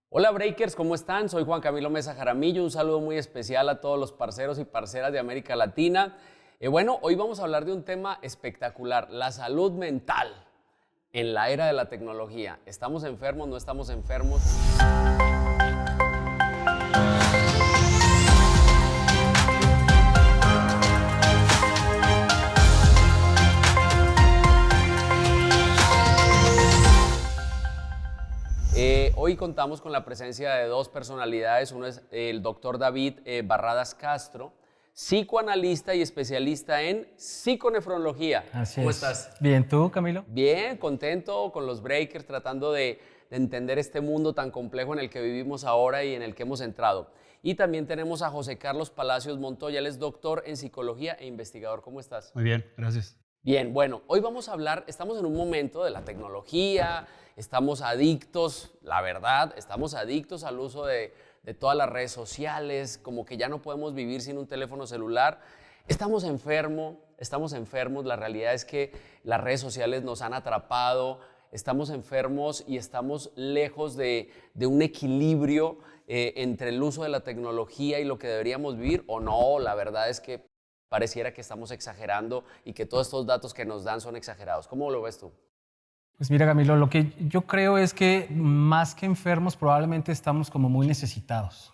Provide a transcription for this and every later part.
Hola Breakers, ¿cómo están? Soy Juan Camilo Mesa Jaramillo, un saludo muy especial a todos los parceros y parceras de América Latina. Bueno, hoy vamos a hablar de un tema espectacular, la salud mental en la era de la tecnología. ¿Estamos enfermos? ¿No estamos enfermos? Hoy contamos con la presencia de dos personalidades. Uno es el doctor David Barradas Castro, psicoanalista y especialista en psiconefrología. Así ¿Cómo es. estás? Bien, ¿tú, Camilo? Bien, contento con los Breakers, tratando de entender este mundo tan complejo en el que vivimos ahora y en el que hemos entrado. Y también tenemos a José Carlos Palacios Montoya, él es doctor en psicología e investigador. ¿Cómo estás? Muy bien, gracias. Bien, bueno, hoy vamos a hablar, estamos en un momento de la tecnología, estamos adictos, la verdad, estamos adictos al uso de todas las redes sociales, como que ya no podemos vivir sin un teléfono celular. Estamos enfermos, la realidad es que las redes sociales nos han atrapado, estamos enfermos y estamos lejos de un equilibrio entre el uso de la tecnología y lo que deberíamos vivir, o no, la verdad es que pareciera que estamos exagerando y que todos estos datos que nos dan son exagerados. ¿Cómo lo ves tú? Pues mira, Camilo, lo que yo creo es que más que enfermos probablemente estamos como muy necesitados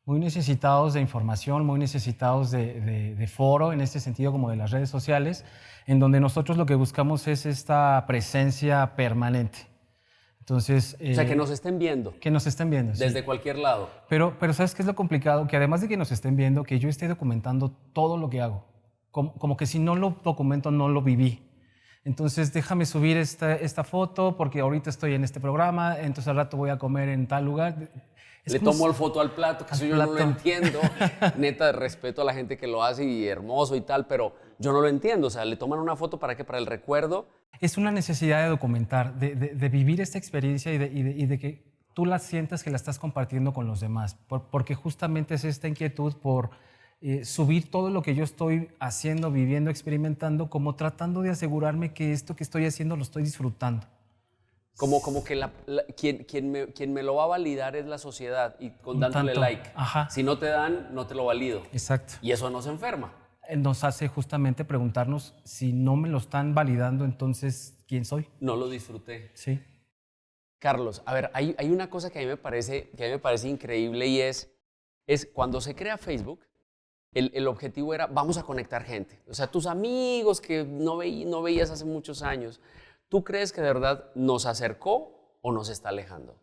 de información, muy necesitados de foro, en este sentido como de las redes sociales, en donde nosotros lo que buscamos es esta presencia permanente. Entonces, O sea, que nos estén viendo que nos estén viendo. desde Sí. cualquier lado. Pero ¿sabes qué es lo complicado? Que además de que nos estén viendo, que yo esté documentando todo lo que hago. Como que si no lo documento, no lo viví. Entonces, déjame subir esta foto porque ahorita estoy en este programa, entonces al rato voy a comer en tal lugar. Le como tomo el foto al plato, que al eso yo no lo plato. entiendo. Neta, de respeto a la gente que lo hace y hermoso y tal, pero yo no lo entiendo. O sea, le toman una foto ¿para qué? Para el recuerdo. Es una necesidad de documentar, de vivir esta experiencia y de que tú la sientas que la estás compartiendo con los demás, porque justamente es esta inquietud por subir todo lo que yo estoy haciendo, viviendo, experimentando, como tratando de asegurarme que esto que estoy haciendo lo estoy disfrutando. Como que quien me lo va a validar es la sociedad y Un dándole tanto. like. Ajá. Si no te dan, no te lo valido. Exacto. Y eso nos enferma. Nos hace justamente preguntarnos si no me lo están validando, entonces, ¿quién soy? No lo disfruté. Sí. Carlos, a ver, hay una cosa que a mí me parece increíble y es cuando se crea Facebook, el objetivo era vamos a conectar gente. O sea, tus amigos que no veías hace muchos años, ¿tú crees que de verdad nos acercó o nos está alejando?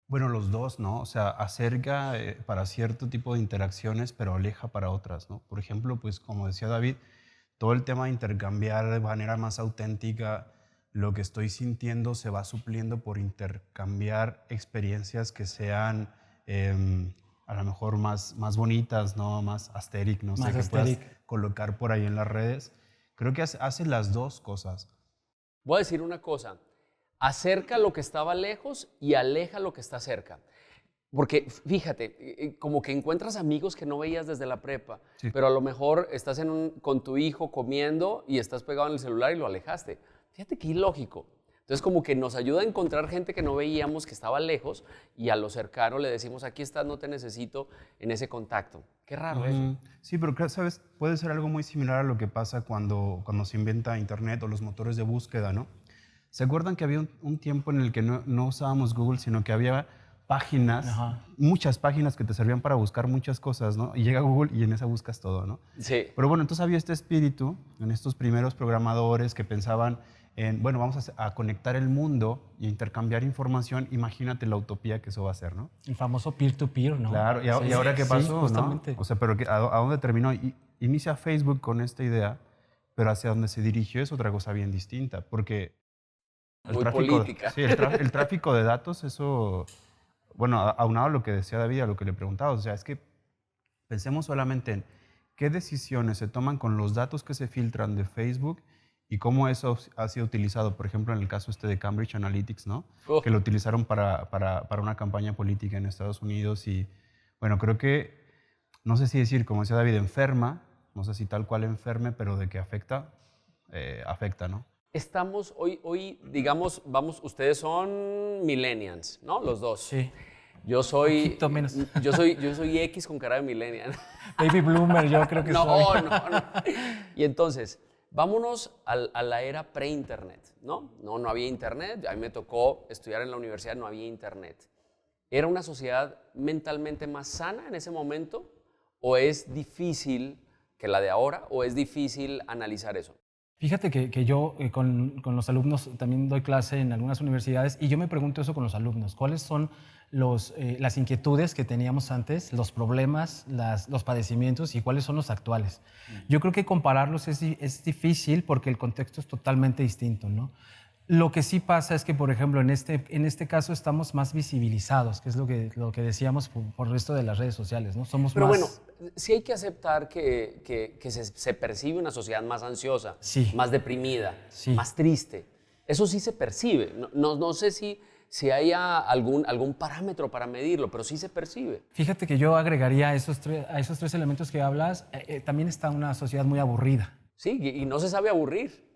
Bueno, los dos, ¿no? O sea, acerca para cierto tipo de interacciones, pero aleja para otras, ¿no? Por ejemplo, pues como decía David, todo el tema de intercambiar de manera más auténtica lo que estoy sintiendo se va supliendo por intercambiar experiencias que sean a lo mejor más bonitas, ¿no? Más aesthetic, no sé, Más que puedas aesthetic. colocar por ahí en las redes. Creo que hace las dos cosas. Voy a decir una cosa, acerca lo que estaba lejos y aleja lo que está cerca. Porque fíjate, como que encuentras amigos que no veías desde la prepa, Sí. pero a lo mejor estás con tu hijo comiendo y estás pegado en el celular y lo alejaste. Fíjate qué ilógico. Entonces como que nos ayuda a encontrar gente que no veíamos, que estaba lejos, y a lo cercano le decimos, aquí estás, no te necesito en ese contacto. Qué raro eso. Sí, pero ¿sabes? Puede ser algo muy similar a lo que pasa cuando se inventa Internet o los motores de búsqueda, ¿no? ¿Se acuerdan que había un tiempo en el que no usábamos Google, sino que había páginas, Ajá. muchas páginas que te servían para buscar muchas cosas, ¿no? Y llega Google y en esa buscas todo, ¿no? Sí. Pero bueno, entonces había este espíritu en estos primeros programadores que pensaban en, bueno, vamos a conectar el mundo y intercambiar información. Imagínate la utopía que eso va a ser, ¿no? El famoso peer-to-peer, ¿no? Claro, ¿y Sí, ahora qué sí, pasó? justamente. ¿No? O sea, pero ¿a dónde terminó? Inicia Facebook con esta idea, pero hacia dónde se dirigió es otra cosa bien distinta, porque Muy política. Sí, el tráfico de datos, eso, bueno, aunado a lo que decía David, a lo que le preguntaba, o sea, es que pensemos solamente en qué decisiones se toman con los datos que se filtran de Facebook y cómo eso ha sido utilizado, por ejemplo, en el caso de Cambridge Analytics, ¿no? Oh. Que lo utilizaron para una campaña política en Estados Unidos y, bueno, creo que, no sé si decir, como decía David, enferma, no sé si tal cual enferme, pero de que afecta, afecta, ¿no? Estamos hoy, digamos, ustedes son millennials, ¿no? Los dos. Sí. Yo soy, Poquito menos. yo soy X con cara de millennial. Baby bloomer, yo creo que soy. No. Y entonces, vámonos a la era pre-internet, ¿no? No había internet, a mí me tocó estudiar en la universidad, no había internet. ¿Era una sociedad mentalmente más sana en ese momento? ¿O es difícil que la de ahora? ¿O es difícil analizar eso? Fíjate que yo con los alumnos también doy clase en algunas universidades y yo me pregunto eso con los alumnos. ¿Cuáles son las inquietudes que teníamos antes, los problemas, los padecimientos y cuáles son los actuales? Yo creo que compararlos es difícil porque el contexto es totalmente distinto, ¿no? Lo que sí pasa es que, por ejemplo, en este caso estamos más visibilizados, que es lo que decíamos por el resto de las redes sociales, ¿no? Somos Pero más... bueno, sí hay que aceptar que se percibe una sociedad más ansiosa, Sí. más deprimida, Sí. más triste. Eso sí se percibe. No sé si hay algún parámetro para medirlo, pero sí se percibe. Fíjate que yo agregaría a esos tres elementos que hablas, también está una sociedad muy aburrida. Sí, y no se sabe aburrir.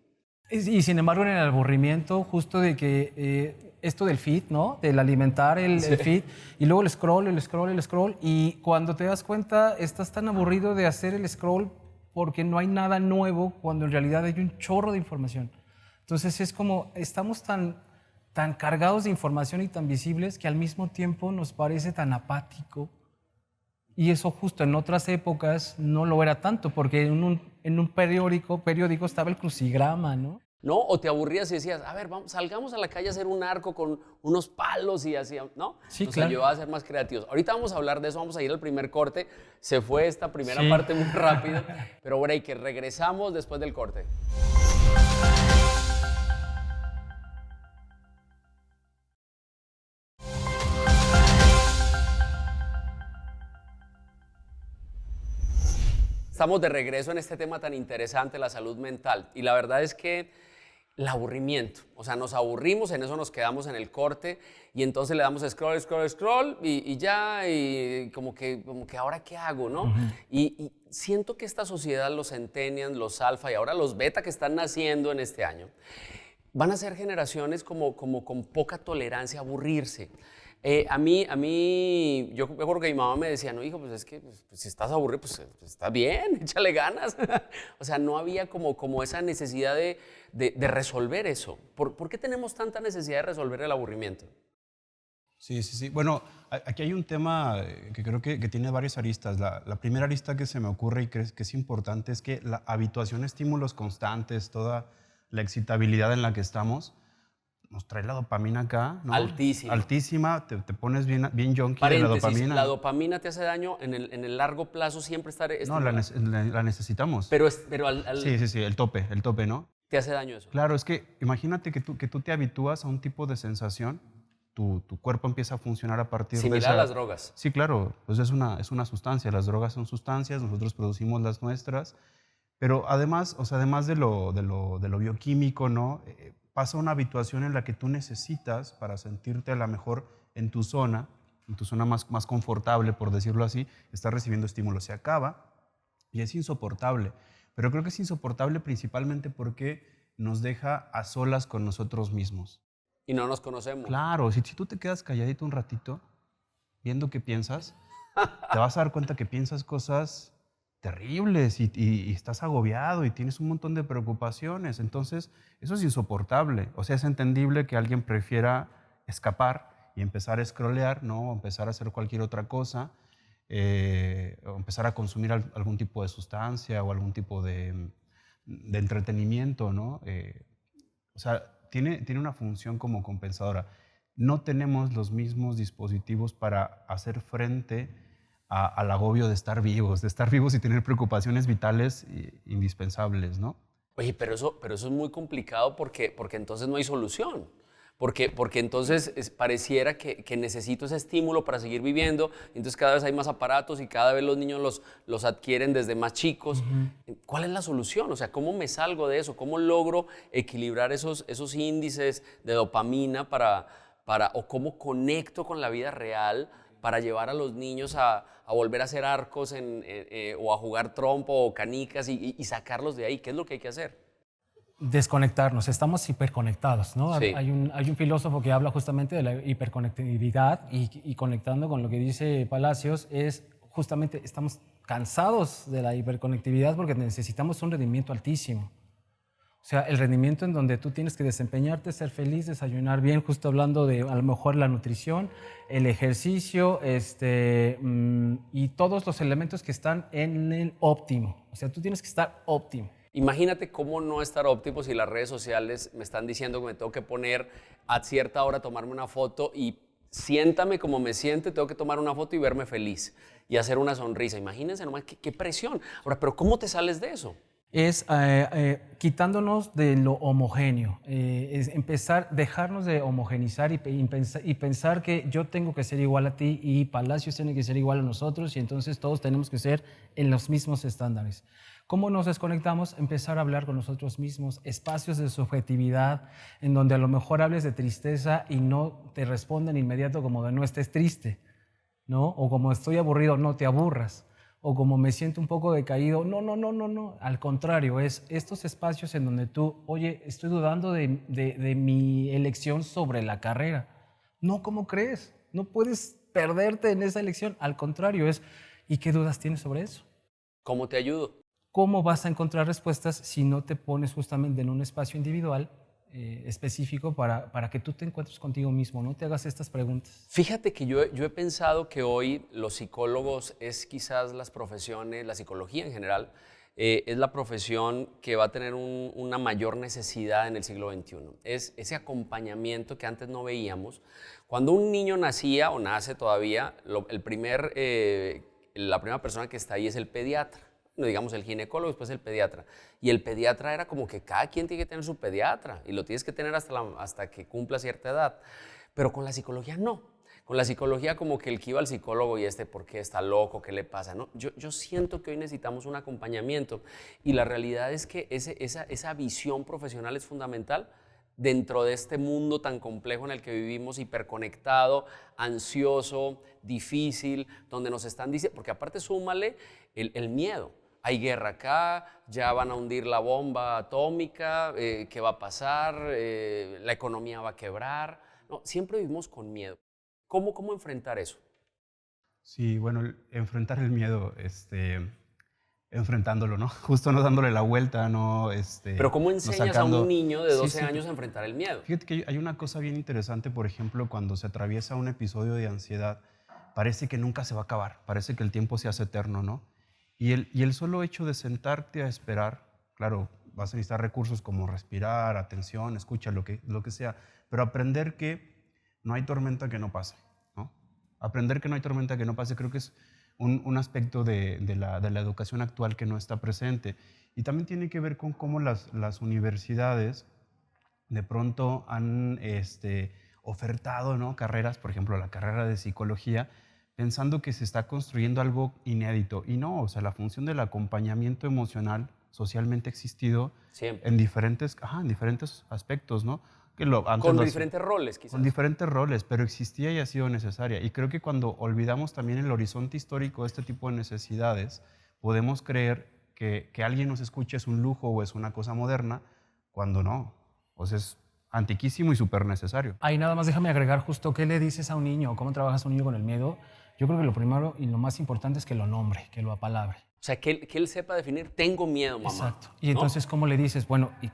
Y sin embargo, en el aburrimiento, justo de que esto del feed, ¿no? Del alimentar el feed, y luego el scroll, y cuando te das cuenta, estás tan aburrido de hacer el scroll porque no hay nada nuevo, cuando en realidad hay un chorro de información. Entonces es como, estamos tan cargados de información y tan visibles que al mismo tiempo nos parece tan apático. Y eso justo en otras épocas no lo era tanto, porque en un periódico estaba el crucigrama, ¿no? ¿No? O te aburrías y decías, a ver, salgamos a la calle a hacer un arco con unos palos y así, ¿no? Sí, Nos claro. ayudaba a ser más creativos. Ahorita vamos a hablar de eso, vamos a ir al primer corte. Se fue esta primera Sí. parte muy rápido, pero break, regresamos después del corte. Estamos de regreso en este tema tan interesante, la salud mental. Y la verdad es que el aburrimiento, o sea, nos aburrimos, en eso nos quedamos en el corte y entonces le damos scroll y ya, y como que ahora qué hago, ¿no? Y siento que esta sociedad, los centennials, los alfa y ahora los beta que están naciendo en este año, van a ser generaciones como con poca tolerancia a aburrirse. A mí, yo me acuerdo que mi mamá me decía, no, hijo, pues es que pues, si estás aburrido, pues está bien, échale ganas. O sea, no había como esa necesidad de resolver eso. ¿Por qué tenemos tanta necesidad de resolver el aburrimiento? Sí. Bueno, aquí hay un tema que creo que tiene varias aristas. La primera arista que se me ocurre y que es importante es que la habituación a estímulos constantes, toda la excitabilidad en la que estamos, nos trae la dopamina acá, ¿no? Altísima. Altísima, te pones bien junkie de la Paréntesis, dopamina. la dopamina te hace daño en el largo plazo siempre estar No, estimulada. la necesitamos. Pero Sí, el tope, ¿no? te hace daño eso. Claro, es que imagínate que tú te habitúas a un tipo de sensación, tu cuerpo empieza a funcionar a partir de Similar esa... a las drogas. Sí, claro, pues es una sustancia, las drogas son sustancias, nosotros producimos las nuestras, pero además, o sea, además de lo bioquímico, ¿no? Pasa una habituación en la que tú necesitas, para sentirte a la mejor en tu zona más confortable, por decirlo así, estás recibiendo estímulos. Se acaba y es insoportable. Pero creo que es insoportable principalmente porque nos deja a solas con nosotros mismos. Y no nos conocemos. Claro, si tú te quedas calladito un ratito, viendo qué piensas, te vas a dar cuenta que piensas cosas terribles y estás agobiado y tienes un montón de preocupaciones. Entonces, eso es insoportable. O sea, es entendible que alguien prefiera escapar y empezar a scrollear, ¿no? O empezar a hacer cualquier otra cosa, o empezar a consumir algún tipo de sustancia o algún tipo de entretenimiento, ¿no? O sea, tiene una función como compensadora. No tenemos los mismos dispositivos para hacer frente al agobio de estar vivos y tener preocupaciones vitales indispensables, ¿no? Oye, pero eso es muy complicado porque entonces no hay solución. Porque entonces pareciera que necesito ese estímulo para seguir viviendo. Entonces cada vez hay más aparatos y cada vez los niños los adquieren desde más chicos. ¿Cuál es la solución? O sea, ¿cómo me salgo de eso? ¿Cómo logro equilibrar esos índices de dopamina o cómo conecto con la vida real para llevar a los niños a volver a hacer arcos o a jugar trompo o canicas y sacarlos de ahí? ¿Qué es lo que hay que hacer? desconectarnos, estamos hiperconectados, ¿no? Sí. Hay un filósofo que habla justamente de la hiperconectividad y conectando con lo que dice Palacios es justamente estamos cansados de la hiperconectividad porque necesitamos un rendimiento altísimo. O sea, el rendimiento en donde tú tienes que desempeñarte, ser feliz, desayunar bien, justo hablando de a lo mejor la nutrición, el ejercicio y todos los elementos que están en el óptimo. O sea, tú tienes que estar óptimo. Imagínate cómo no estar óptimo si las redes sociales me están diciendo que me tengo que poner a cierta hora, tomarme una foto y siéntame como me siente, tengo que tomar una foto y verme feliz y hacer una sonrisa. Imagínense nomás qué presión. Ahora, ¿pero cómo te sales de eso? Es quitándonos de lo homogéneo, es empezar, dejarnos de homogenizar y pensar que yo tengo que ser igual a ti y Palacios tiene que ser igual a nosotros y entonces todos tenemos que ser en los mismos estándares. ¿Cómo nos desconectamos? Empezar a hablar con nosotros mismos, espacios de subjetividad en donde a lo mejor hables de tristeza y no te responden inmediato como de no estés triste, ¿no? O como estoy aburrido, no te aburras. O como me siento un poco decaído, no. Al contrario, es estos espacios en donde tú, oye, estoy dudando de mi elección sobre la carrera. No, ¿cómo crees? No puedes perderte en esa elección. Al contrario, ¿y qué dudas tienes sobre eso? ¿Cómo te ayudo? ¿Cómo vas a encontrar respuestas si no te pones justamente en un espacio individual específico para que tú te encuentres contigo mismo, no te hagas estas preguntas? Fíjate que yo he pensado que hoy los psicólogos es quizás las profesiones, la psicología en general, es la profesión que va a tener una mayor necesidad en el siglo XXI. Es ese acompañamiento que antes no veíamos. Cuando un niño nacía o nace todavía, la primera persona que está ahí es el pediatra. No, digamos el ginecólogo, después el pediatra. Y el pediatra era como que cada quien tiene que tener su pediatra y lo tienes que tener hasta que cumpla cierta edad. Pero con la psicología no. Con la psicología como que el que iba al psicólogo y ¿por qué está loco? ¿Qué le pasa? ¿No? Yo siento que hoy necesitamos un acompañamiento y la realidad es que esa visión profesional es fundamental dentro de este mundo tan complejo en el que vivimos, hiperconectado, ansioso, difícil, donde nos están diciendo, porque aparte súmale el miedo. Hay guerra acá, ya van a hundir la bomba atómica, ¿qué va a pasar? La economía va a quebrar. No, siempre vivimos con miedo. ¿Cómo enfrentar eso? Sí, bueno, enfrentar el miedo, enfrentándolo, ¿no? Justo no dándole la vuelta, no, Pero ¿cómo enseñas a un niño de 12 Sí. años a enfrentar el miedo? Fíjate que hay una cosa bien interesante, por ejemplo, cuando se atraviesa un episodio de ansiedad, parece que nunca se va a acabar, parece que el tiempo se hace eterno, ¿no? Y el solo hecho de sentarte a esperar, claro, vas a necesitar recursos como respirar, atención, escucha, lo que sea, pero aprender que no hay tormenta que no pase, ¿no? Aprender que no hay tormenta que no pase creo que es un aspecto de la educación actual que no está presente. Y también tiene que ver con cómo las universidades de pronto han ofertado, ¿no?, carreras, por ejemplo, la carrera de psicología, pensando que se está construyendo algo inédito. Y no, o sea, la función del acompañamiento emocional socialmente ha existido Siempre. en diferentes aspectos, ¿no? Con diferentes roles, quizás. Con diferentes roles, pero existía y ha sido necesaria. Y creo que cuando olvidamos también el horizonte histórico de este tipo de necesidades, podemos creer que alguien nos escuche es un lujo o es una cosa moderna, cuando no. O sea, es antiquísimo y súper necesario. Ahí nada más déjame agregar justo qué le dices a un niño, cómo trabajas a un niño con el miedo. Yo creo que lo primero y lo más importante es que lo nombre, que lo apalabre. O sea, que él sepa definir, tengo miedo, mamá. Exacto. Y entonces, ¿cómo le dices? Bueno, ¿y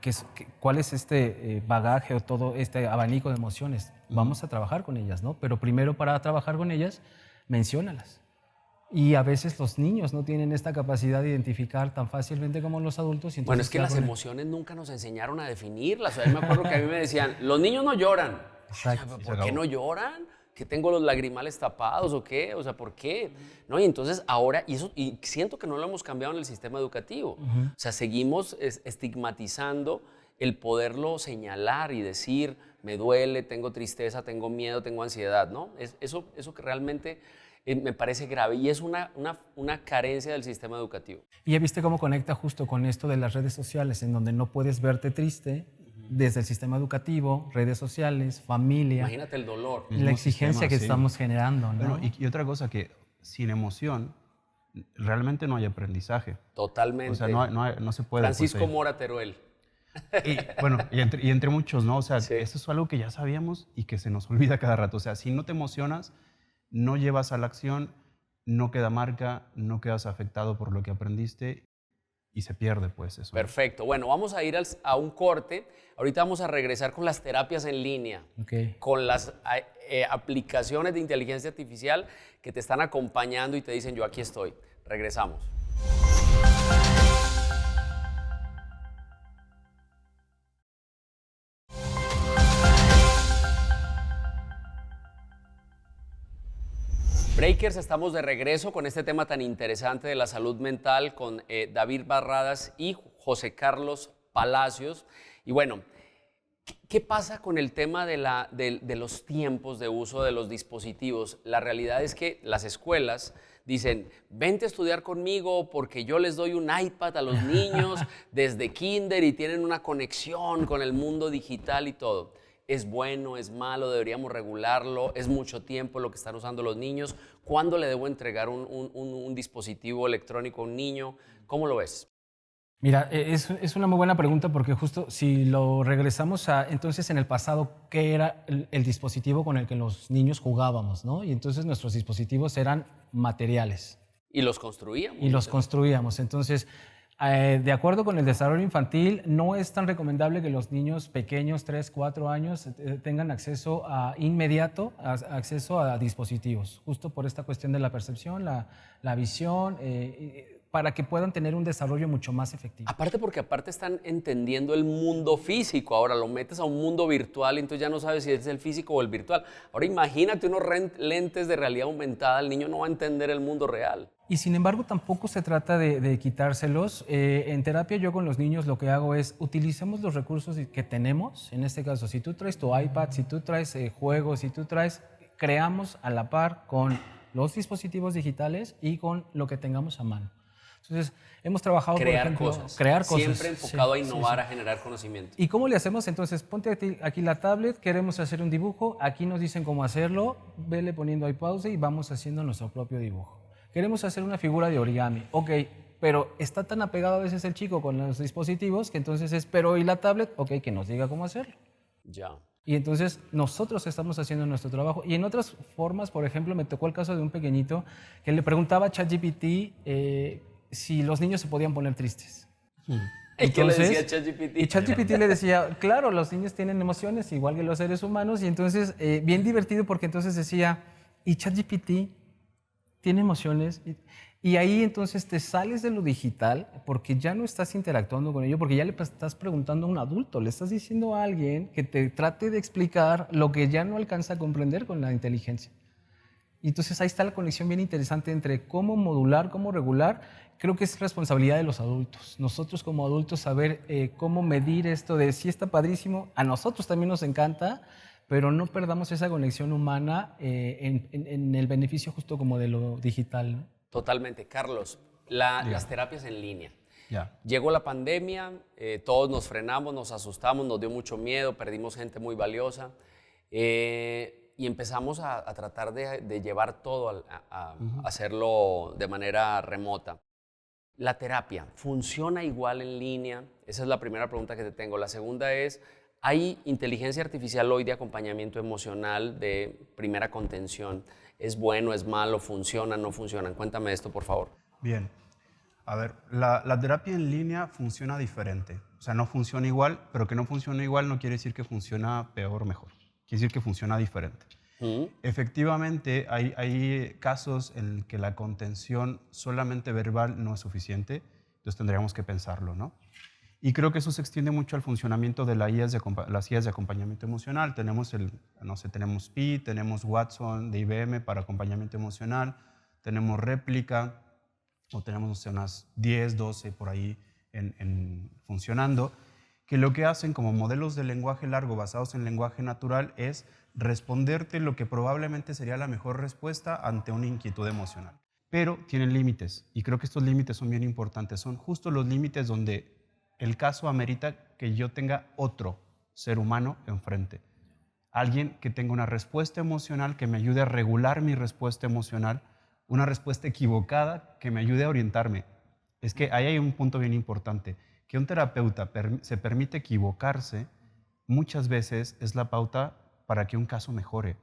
cuál es este bagaje o todo este abanico de emociones? Vamos a trabajar con ellas, ¿no? Pero primero para trabajar con ellas, menciónalas. Y a veces los niños no tienen esta capacidad de identificar tan fácilmente como los adultos. Y Bueno, es que las emociones nunca nos enseñaron a definirlas. O sea, yo me acuerdo que a mí me decían, los niños no lloran. Exacto. ¿Por qué no lloran? ¿Que tengo los lagrimales tapados o qué? O sea, ¿por qué? ¿No? Y entonces ahora, y siento que no lo hemos cambiado en el sistema educativo. O sea, seguimos estigmatizando el poderlo señalar y decir, me duele, tengo tristeza, tengo miedo, tengo ansiedad, ¿no? Eso que realmente me parece grave y es una carencia del sistema educativo. Y ya viste cómo conecta justo con esto de las redes sociales, en donde no puedes verte triste desde el sistema educativo, redes sociales, familia. Imagínate el dolor. La exigencia que estamos generando, ¿no? Bueno, y otra cosa, que sin emoción realmente no hay aprendizaje. Totalmente. O sea, no se puede. Francisco Mora Teruel. Y bueno, y entre muchos, ¿no? O sea, Sí. eso es algo que ya sabíamos y que se nos olvida cada rato. O sea, si no te emocionas, no llevas a la acción, no queda marca, no quedas afectado por lo que aprendiste y se pierde pues eso, ¿no? Perfecto. Bueno, vamos a ir a un corte. Ahorita vamos a regresar con las terapias en línea, Ok. con las aplicaciones de inteligencia artificial que te están acompañando y te dicen, yo aquí estoy. Regresamos. Breakers, estamos de regreso con este tema tan interesante de la salud mental con David Barradas y José Carlos Palacios. Y bueno, ¿qué pasa con el tema de los tiempos de uso de los dispositivos? La realidad es que las escuelas dicen, vente a estudiar conmigo porque yo les doy un iPad a los niños desde kinder y tienen una conexión con el mundo digital y todo. ¿Es bueno, es malo, deberíamos regularlo? ¿Es mucho tiempo lo que están usando los niños? ¿Cuándo le debo entregar un dispositivo electrónico a un niño? ¿Cómo lo ves? Mira, es una muy buena pregunta porque justo si lo regresamos a entonces en el pasado, ¿qué era el dispositivo con el que los niños jugábamos, ¿no? Y entonces nuestros dispositivos eran materiales Y los construíamos. y los construíamos. Entonces, de acuerdo con el desarrollo infantil, no es tan recomendable que los niños pequeños, 3, 4 años, tengan acceso inmediato acceso a dispositivos, justo por esta cuestión de la percepción, la visión, para que puedan tener un desarrollo mucho más efectivo. Aparte porque aparte están entendiendo el mundo físico, ahora lo metes a un mundo virtual y entonces ya no sabes si es el físico o el virtual. Ahora imagínate unos lentes de realidad aumentada, el niño no va a entender el mundo real. Y sin embargo tampoco se trata de quitárselos. En terapia yo con los niños lo que hago es utilicemos los recursos que tenemos, en este caso si tú traes tu iPad, si tú traes juegos, si tú traes, creamos a la par con los dispositivos digitales y con lo que tengamos a mano. Entonces, hemos trabajado, Crear por ejemplo, cosas. crear cosas. Siempre enfocado Sí, a sí, innovar, sí. a generar conocimiento. ¿Y cómo le hacemos? Entonces, ponte aquí la tablet, queremos hacer un dibujo, aquí nos dicen cómo hacerlo, vele poniendo ahí pausa y vamos haciendo nuestro propio dibujo. Queremos hacer una figura de origami, ok, pero está tan apegado a veces el chico con los dispositivos que entonces es, pero ¿y la tablet? Ok, que nos diga cómo hacerlo. Ya. Y entonces nosotros estamos haciendo nuestro trabajo. Y en otras formas, por ejemplo, me tocó el caso de un pequeñito que le preguntaba a ChatGPT si los niños se podían poner tristes. ¿Y qué le decía ChatGPT? Y ChatGPT le decía, claro, los niños tienen emociones igual que los seres humanos. Y entonces, bien divertido porque entonces decía, ¿y ChatGPT tiene emociones? Y ahí entonces te sales de lo digital porque ya no estás interactuando con ello, porque ya le estás preguntando a un adulto, le estás diciendo a alguien que te trate de explicar lo que ya no alcanza a comprender con la inteligencia. Y entonces ahí está la conexión bien interesante entre cómo modular, cómo regular. Creo que es responsabilidad de los adultos. Nosotros como adultos saber cómo medir esto de sí está padrísimo, a nosotros también nos encanta, pero no perdamos esa conexión humana en el beneficio justo como de lo digital, ¿no? Totalmente. Carlos, las terapias en línea. Ya. Llegó la pandemia, todos nos frenamos, nos asustamos, nos dio mucho miedo, perdimos gente muy valiosa y empezamos a tratar de llevar todo, a hacerlo de manera remota. ¿La terapia funciona igual en línea? Esa es la primera pregunta que te tengo. La segunda es, ¿hay inteligencia artificial hoy de acompañamiento emocional de primera contención? ¿Es bueno, es malo, funciona, no funciona? Cuéntame esto, por favor. Bien. A ver, la terapia en línea funciona diferente. O sea, no funciona igual, pero que no funciona igual no quiere decir que funciona peor o mejor. Quiere decir que funciona diferente. Efectivamente, hay casos en que la contención solamente verbal no es suficiente, entonces tendríamos que pensarlo, ¿no? Y creo que eso se extiende mucho al funcionamiento de las guías de acompañamiento emocional. Tenemos tenemos Pi, tenemos Watson de IBM para acompañamiento emocional, tenemos Réplica, o tenemos unas 10, 12 por ahí funcionando, que lo que hacen como modelos de lenguaje largo basados en lenguaje natural es responderte lo que probablemente sería la mejor respuesta ante una inquietud emocional. Pero tienen límites, y creo que estos límites son bien importantes. Son justo los límites donde el caso amerita que yo tenga otro ser humano enfrente. Alguien que tenga una respuesta emocional que me ayude a regular mi respuesta emocional, una respuesta equivocada que me ayude a orientarme. Es que ahí hay un punto bien importante, que un terapeuta se permite equivocarse, muchas veces es la pauta para que un caso mejore.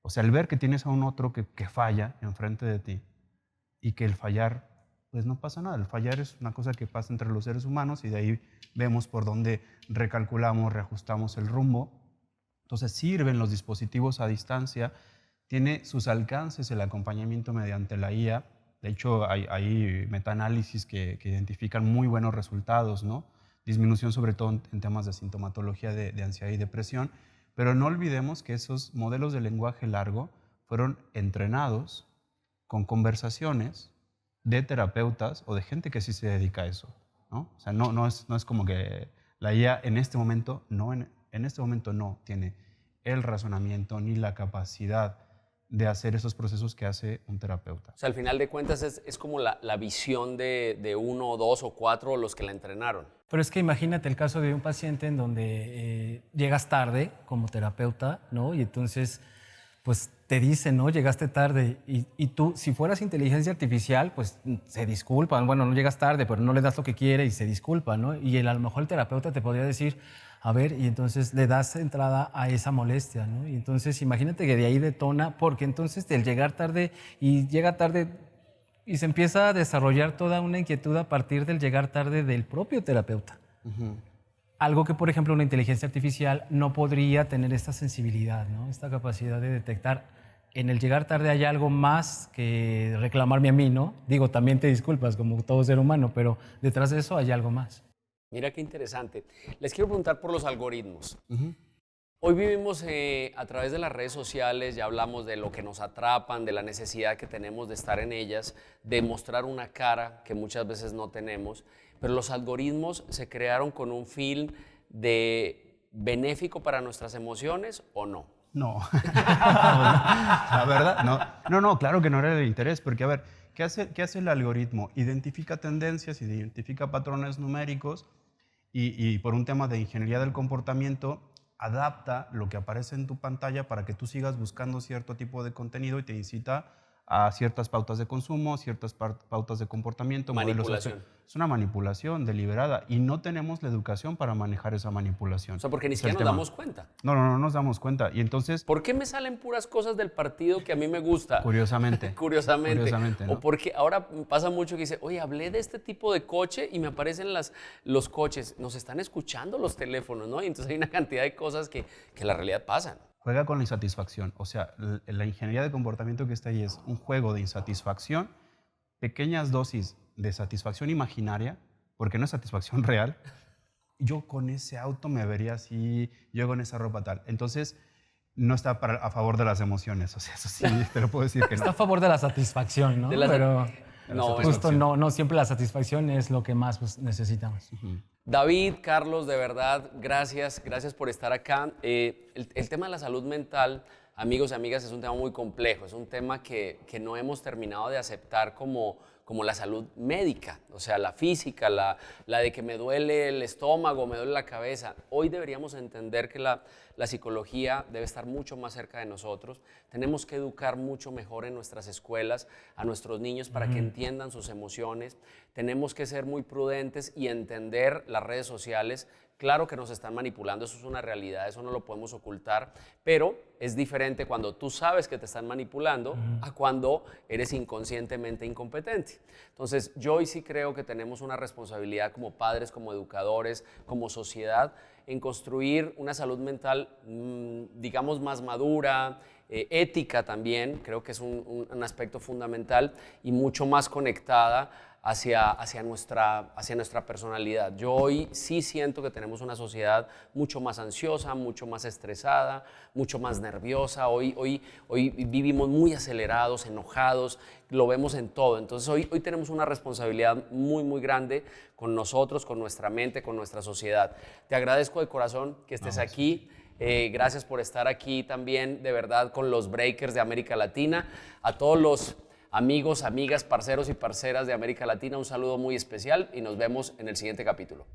O sea, el ver que tienes a un otro que falla enfrente de ti y que el fallar, pues no pasa nada. El fallar es una cosa que pasa entre los seres humanos y de ahí vemos por dónde recalculamos, reajustamos el rumbo. Entonces sirven los dispositivos a distancia, tiene sus alcances el acompañamiento mediante la IA. De hecho, hay metaanálisis que identifican muy buenos resultados, ¿no? Disminución sobre todo en temas de sintomatología de ansiedad y depresión, pero no olvidemos que esos modelos de lenguaje largo fueron entrenados con conversaciones de terapeutas o de gente que sí se dedica a eso, ¿no? O sea, no es como que la IA en este momento no tiene el razonamiento ni la capacidad de hacer esos procesos que hace un terapeuta. O sea, al final de cuentas es como la visión de uno o dos o cuatro los que la entrenaron. Pero es que imagínate el caso de un paciente en donde llegas tarde como terapeuta, ¿no? Y entonces, pues te dicen, ¿no? Llegaste tarde y tú, si fueras inteligencia artificial, pues se disculpan. Bueno, no llegas tarde, pero no le das lo que quiere y se disculpa, ¿no? Y a lo mejor el terapeuta te podría decir, a ver, y entonces le das entrada a esa molestia, ¿no? Y entonces imagínate que de ahí detona, porque entonces el llegar tarde y llega tarde y se empieza a desarrollar toda una inquietud a partir del llegar tarde del propio terapeuta. Uh-huh. Algo que, por ejemplo, una inteligencia artificial no podría tener esta sensibilidad, ¿no? Esta capacidad de detectar. En el llegar tarde hay algo más que reclamarme a mí, ¿no? Digo, también te disculpas como todo ser humano, pero detrás de eso hay algo más. Mira qué interesante. Les quiero preguntar por los algoritmos. Uh-huh. Hoy vivimos a través de las redes sociales, ya hablamos de lo que nos atrapan, de la necesidad que tenemos de estar en ellas, de mostrar una cara que muchas veces no tenemos, pero los algoritmos se crearon con un fin de benéfico para nuestras emociones ¿o no? No, la verdad, no, claro que no era de interés, porque a ver, ¿qué hace el algoritmo? Identifica tendencias, identifica patrones numéricos y por un tema de ingeniería del comportamiento, adapta lo que aparece en tu pantalla para que tú sigas buscando cierto tipo de contenido y te incita a ciertas pautas de consumo, ciertas pautas de comportamiento. Manipulación. Es una manipulación deliberada y no tenemos la educación para manejar esa manipulación. O sea, porque ni siquiera nos damos cuenta. No nos damos cuenta. Y entonces... ¿Por qué me salen puras cosas del partido que a mí me gusta? Curiosamente. Curiosamente, ¿no? O porque ahora pasa mucho que dice, oye, hablé de este tipo de coche y me aparecen los coches. Nos están escuchando los teléfonos, ¿no? Y entonces hay una cantidad de cosas que en la realidad pasan. Juega con la insatisfacción. O sea, la ingeniería de comportamiento que está ahí es un juego de insatisfacción, pequeñas dosis de satisfacción imaginaria, porque no es satisfacción real. Yo con ese auto me vería así, yo con esa ropa tal. Entonces, no está a favor de las emociones. O sea, eso sí, te lo puedo decir que no. Está a favor de la satisfacción, ¿no? Pero justo no siempre la satisfacción es lo que más pues, necesitamos. Uh-huh. David, Carlos, de verdad, gracias por estar acá. El tema de la salud mental, amigos y amigas, es un tema muy complejo, es un tema que no hemos terminado de aceptar como la salud médica, o sea, la física, la de que me duele el estómago, me duele la cabeza. Hoy deberíamos entender que la psicología debe estar mucho más cerca de nosotros. Tenemos que educar mucho mejor en nuestras escuelas a nuestros niños para que entiendan sus emociones. Tenemos que ser muy prudentes y entender las redes sociales. Claro que nos están manipulando, eso es una realidad, eso no lo podemos ocultar, pero es diferente cuando tú sabes que te están manipulando a cuando eres inconscientemente incompetente. Entonces, yo hoy sí creo que tenemos una responsabilidad como padres, como educadores, como sociedad, en construir una salud mental, digamos, más madura, ética también, creo que es un aspecto fundamental y mucho más conectada hacia nuestra personalidad. Yo hoy sí siento que tenemos una sociedad mucho más ansiosa, mucho más estresada, mucho más nerviosa. Hoy vivimos muy acelerados, enojados, lo vemos en todo. Entonces hoy tenemos una responsabilidad muy, muy grande con nosotros, con nuestra mente, con nuestra sociedad. Te agradezco de corazón que estés aquí. Gracias por estar aquí también, de verdad, con los Breakers de América Latina. A todos los amigos, amigas, parceros y parceras de América Latina, un saludo muy especial y nos vemos en el siguiente capítulo.